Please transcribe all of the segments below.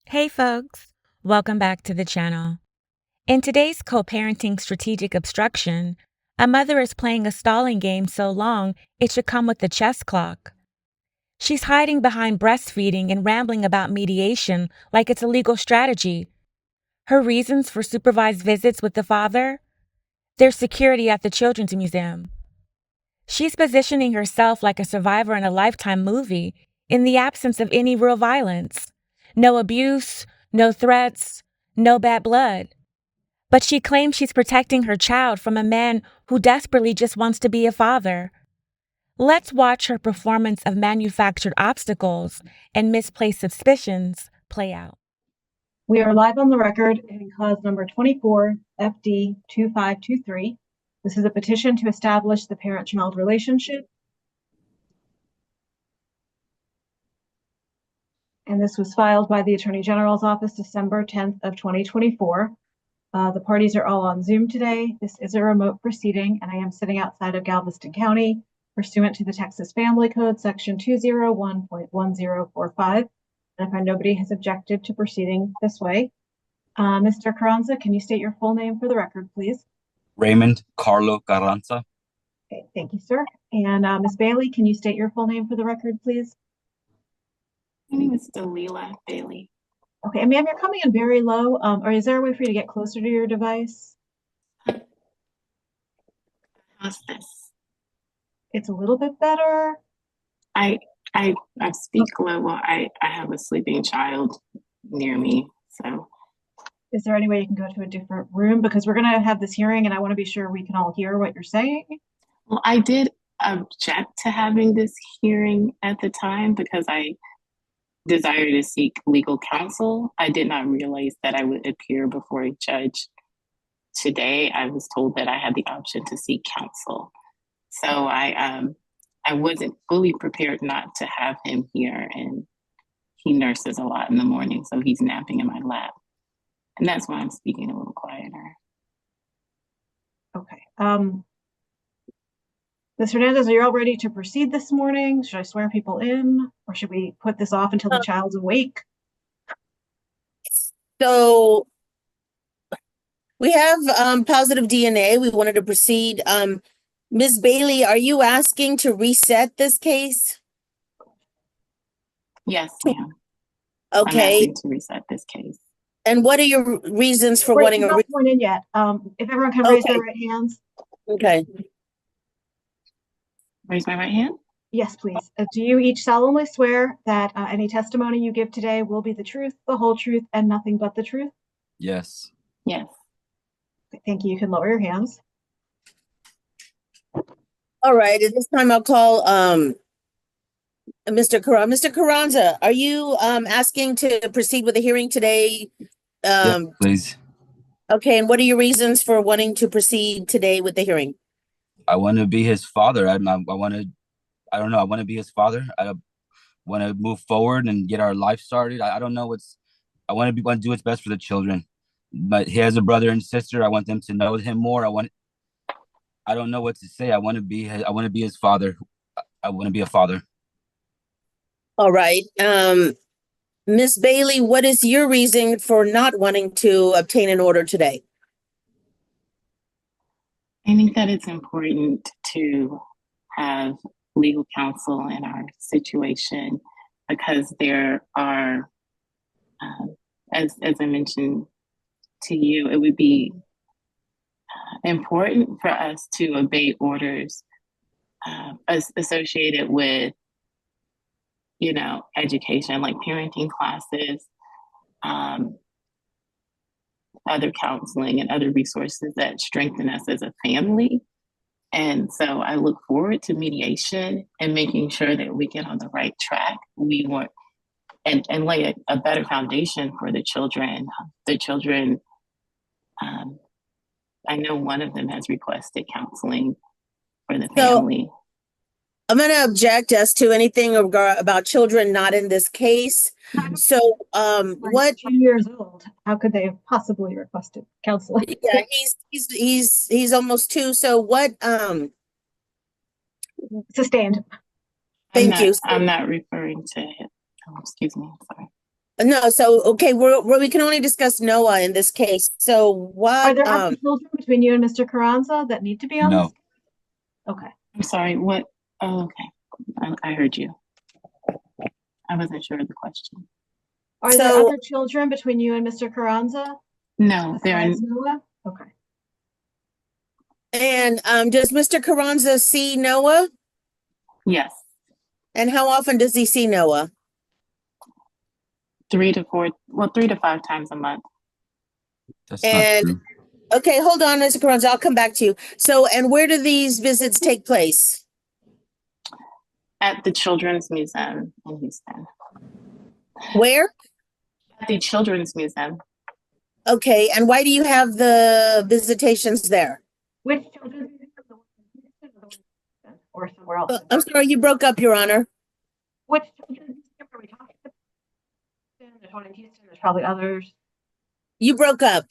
Hey folks, welcome back to the channel. In today's co-parenting strategic obstruction, a mother is playing a stalling game so long it should come with a chess clock. She's hiding behind breastfeeding and rambling about mediation like it's a legal strategy. Her reasons for supervised visits with the father? Their security at the Children's Museum. She's positioning herself like a survivor in a Lifetime movie in the absence of any real violence. No abuse, no threats, no bad blood. But she claims she's protecting her child from a man who desperately just wants to be a father. Let's watch her performance of manufactured obstacles and misplaced suspicions play out. We are live on the record in cause number 24 FD 2523. This is a petition to establish the parent-child relationship. And this was filed by the Attorney General's Office December 10th of 2024. The parties are all on Zoom today. This is a remote proceeding, and I am sitting outside of Galveston County pursuant to the Texas Family Code, section 201.1045. And I find nobody has objected to proceeding this way. Mr. Carranza, can you state your full name for the record, please? Raymond Carlo Carranza. Okay, thank you, sir. And Ms. Bailey, can you state your full name for the record, please? My name is Dalila Bailey. Okay, and ma'am, you're coming in very low. Or is there a way for you to get closer to your device? How's this? It's a little bit better. I speak low. Well, I have a sleeping child near me, so. Is there any way you can go to a different room? Because we're gonna have this hearing and I wanna be sure we can all hear what you're saying. Well, I did object to having this hearing at the time because I desire to seek legal counsel. I did not realize that I would appear before a judge today. I was told that I had the option to seek counsel. So I wasn't fully prepared not to have him here, and he nurses a lot in the morning, so he's napping in my lap. And that's why I'm speaking a little quieter. Okay. Ms. Hernandez, are you all ready to proceed this morning? Should I swear people in, or should we put this off until the child's awake? So we have positive DNA. We wanted to proceed. Ms. Bailey, are you asking to reset this case? Yes, ma'am. I'm Okay. asking to reset this case. And what are your reasons for Wait, wanting not sworn in yet. If everyone can raise their Okay. right hands. Okay. Raise my right hand. Yes, please. Do you each solemnly swear that any testimony you give today will be the truth, the whole truth, and nothing but the truth? Yes. Yes. Thank you. You can lower your hands. All right. At this time, I'll call Mr. Carranza, are you asking to proceed with the hearing today? Yes, please. Okay. And what are your reasons for wanting to proceed today with the hearing? I want to be his father. I want to, I don't know. I want to be his father. I want to move forward and get our life started. I don't know I want to do what's best for the children. But he has a brother and sister. I want them to know him more. I don't know what to say. I want to be his father. I want to be a father. All right. Ms. Bailey, what is your reason for not wanting to obtain an order today? I think that it's important to have legal counsel in our situation because there are, as I mentioned to you, it would be important for us to obey orders associated with, education, like parenting classes, other counseling and other resources that strengthen us as a family. And so I look forward to mediation and making sure that we get on the right track. We want and lay a better foundation for the children. The children, I know one of them has requested counseling for the family. I'm going to object as to anything about children not in this case. So, what 2 years old? How could they have possibly requested counseling? Yeah, he's almost 2. So, what? Sustained. Thank you. I'm not referring to him. Oh, excuse me. I'm sorry. No, so, okay, we can only discuss Noah in this case. So Are what, there other children between you and Mr. Carranza that need to be on this? No. Okay. I'm sorry, what? Oh, okay. I heard you. I wasn't sure of the question. Are there So- other children between you and Mr. Carranza No, there are, besides Noah? Okay. and, does Mr. Carranza see Noah? yes, And how often does he see Noah? 3 to 5 times a month. That's And- not true. Okay, hold on, Mr. Carranza, I'll come back to you. So, and where do these visits take place? At the Children's Museum in Houston. Where? At the Children's Museum. Okay, and why do you have the visitations there? Which children? Or somewhere else? I'm sorry, you broke up, Your Honor. Which children are we talking about? There's one in Houston. There's probably others. You broke up.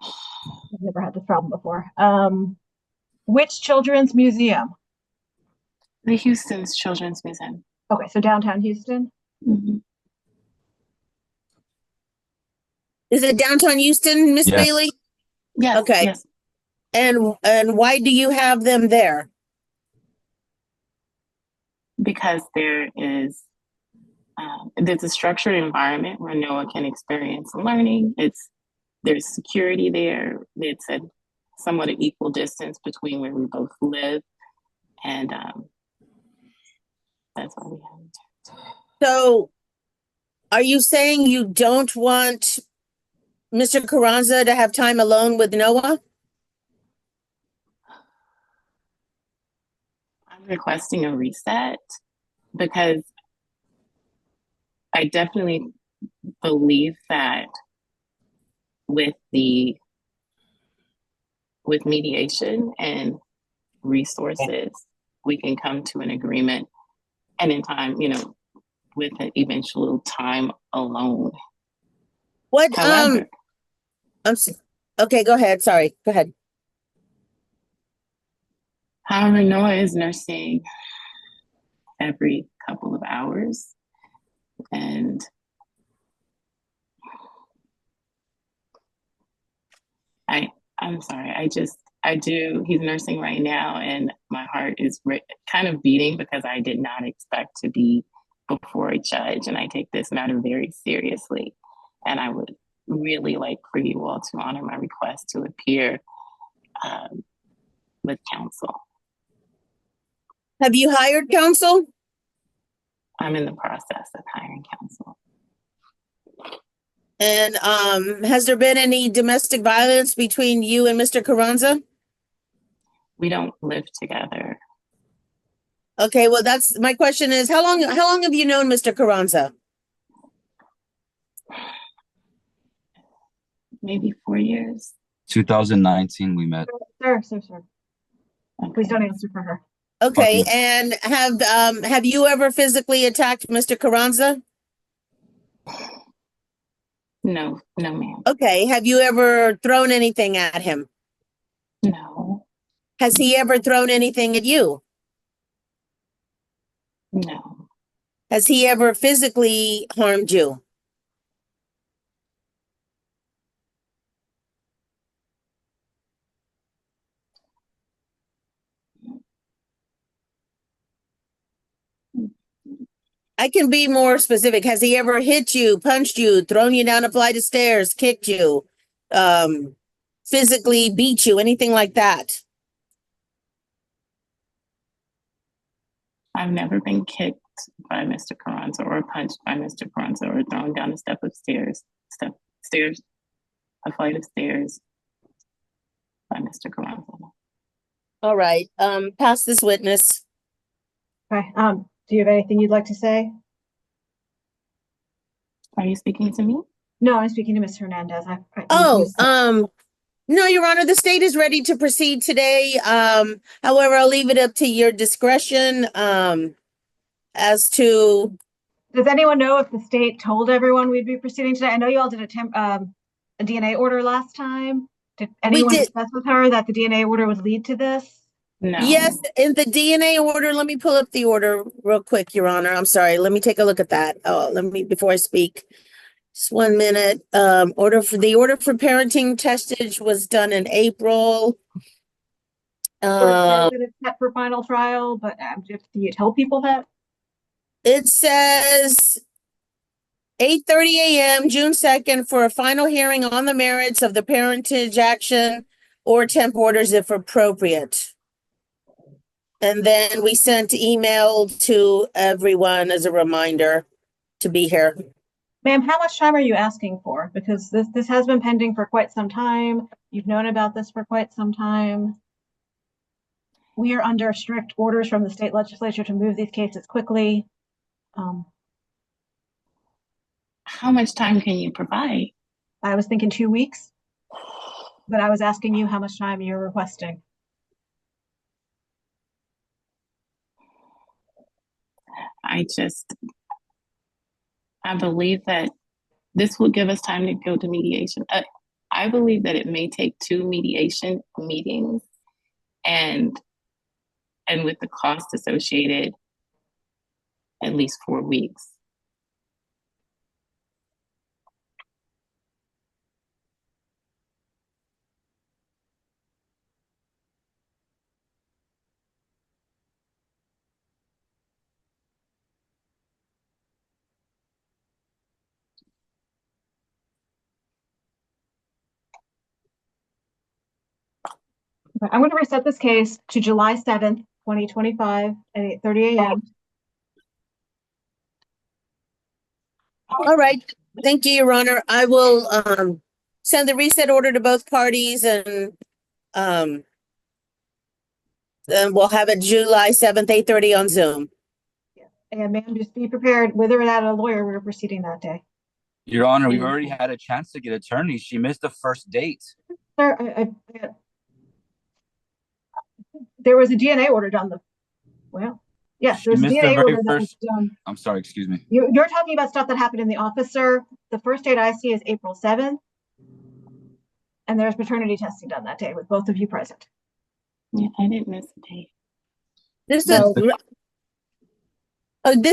I've never had this problem before. Which children's museum? The Houston's Children's Museum. Okay, so downtown Houston. Mhm. Is it downtown Houston, Miss Yes. Bailey? Yes. Okay. Yes. And why do you have them there? Because there's a structured environment where Noah can experience learning. There's security there. It's a somewhat an equal distance between where we both live, and that's why we have it. So are you saying you don't want Mr. Carranza to have time alone with Noah? I'm requesting a reset because I definitely believe that with mediation and resources, we can come to an agreement, and in time, with an eventual time alone. What, However, okay, go ahead. Sorry, go ahead. however, Noah is nursing every couple of hours, and I'm sorry. He's nursing right now, and my heart is kind of beating because I did not expect to be before a judge, and I take this matter very seriously. And I would really like for you all to honor my request to appear with counsel. Have you hired counsel? I'm in the process of hiring counsel. And has there been any domestic violence between you and Mr. Carranza? We don't live together. Okay, well, that's my question is how long have you known Mr. Carranza? Maybe 4 years. 2019 we met. Sir. Okay. Please don't answer for her. Okay, Okay. and have you ever physically attacked Mr. Carranza? No, ma'am. Okay, have you ever thrown anything at him? No, Has he ever thrown anything at you? no, Has he ever physically harmed you? I can be more specific. Has he ever hit you, punched you, thrown you down a flight of stairs, kicked you, physically beat you, anything like that? I've never been kicked by Mr. Carranza or punched by Mr. Carranza or thrown down a flight of stairs by Mr. Carranza. All right, pass this witness. Okay. Do you have anything you'd like to say? Are you speaking to me? No, I'm speaking to Ms. Hernandez. No, Your Honor, the state is ready to proceed today. However, I'll leave it up to your discretion, as to, Does anyone know if the state told everyone we'd be proceeding today? I know you all did a DNA order last time. Did anyone did. discuss with her that the DNA order would lead to this? No. Yes, in the DNA order, let me pull up the order real quick, Your Honor. I'm sorry. Let me take a look at that. Oh, before I speak. Just 1 minute. Order for parenting testage was done in April. That it's set for final trial, but do you tell people that? It says 8:30 a.m., June 2nd, for a final hearing on the merits of the parentage action or temp orders if appropriate. And then we sent email to everyone as a reminder to be here. Ma'am, how much time are you asking for? Because this has been pending for quite some time. You've known about this for quite some time. We are under strict orders from the state legislature to move these cases quickly. How much time can you provide? I was thinking 2 weeks, but I was asking you how much time you're requesting. I believe that this will give us time to go to mediation. I believe that it may take 2 mediation meetings and with the cost associated, at least 4 weeks. Okay, I'm going to reset this case to July 7th, 2025 at 8:30 a.m. All right. Thank you, Your Honor. I will send the reset order to both parties and then we'll have it July 7th, 8:30 on Zoom. And ma'am, just be prepared, with or without a lawyer, we're proceeding that day. Your Honor, we've already had a chance to get attorneys. She missed the first date. Sir, there was a DNA order done. Yes, there's a DNA order that was done. I'm sorry, excuse me. You're talking about stuff that happened in the office, sir. The first date I see is April 7th. And there's paternity testing done that day with both of you present. Yeah, I didn't miss a date. This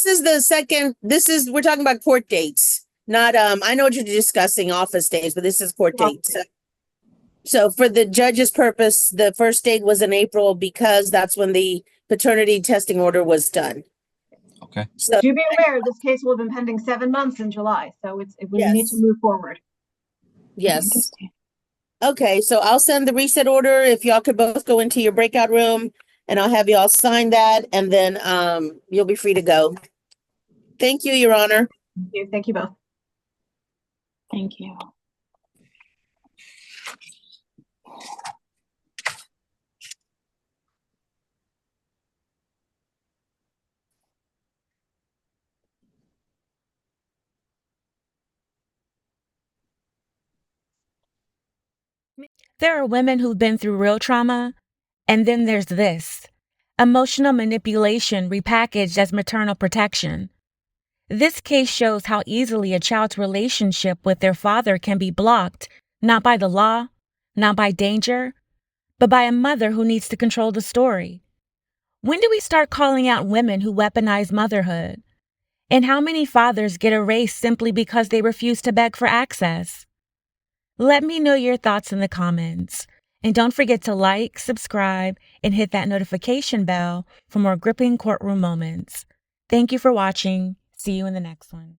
is the second, we're talking about court dates, not, I know what you're discussing, office days, but this is court dates. So for the judge's purpose, the first date was in April because that's when the paternity testing order was done. Okay. So do be aware, this case will have been pending 7 months in July. So we need to move forward. Yes. Okay, so I'll send the reset order. If y'all could both go into your breakout room and I'll have y'all sign that and then you'll be free to go. Thank you, Your Honor. Thank you both. Thank you. There are women who've been through real trauma, and then there's this. Emotional manipulation repackaged as maternal protection. This case shows how easily a child's relationship with their father can be blocked, not by the law, not by danger, but by a mother who needs to control the story. When do we start calling out women who weaponize motherhood? And how many fathers get erased simply because they refuse to beg for access? Let me know your thoughts in the comments. And don't forget to like, subscribe, and hit that notification bell for more gripping courtroom moments. Thank you for watching. See you in the next one.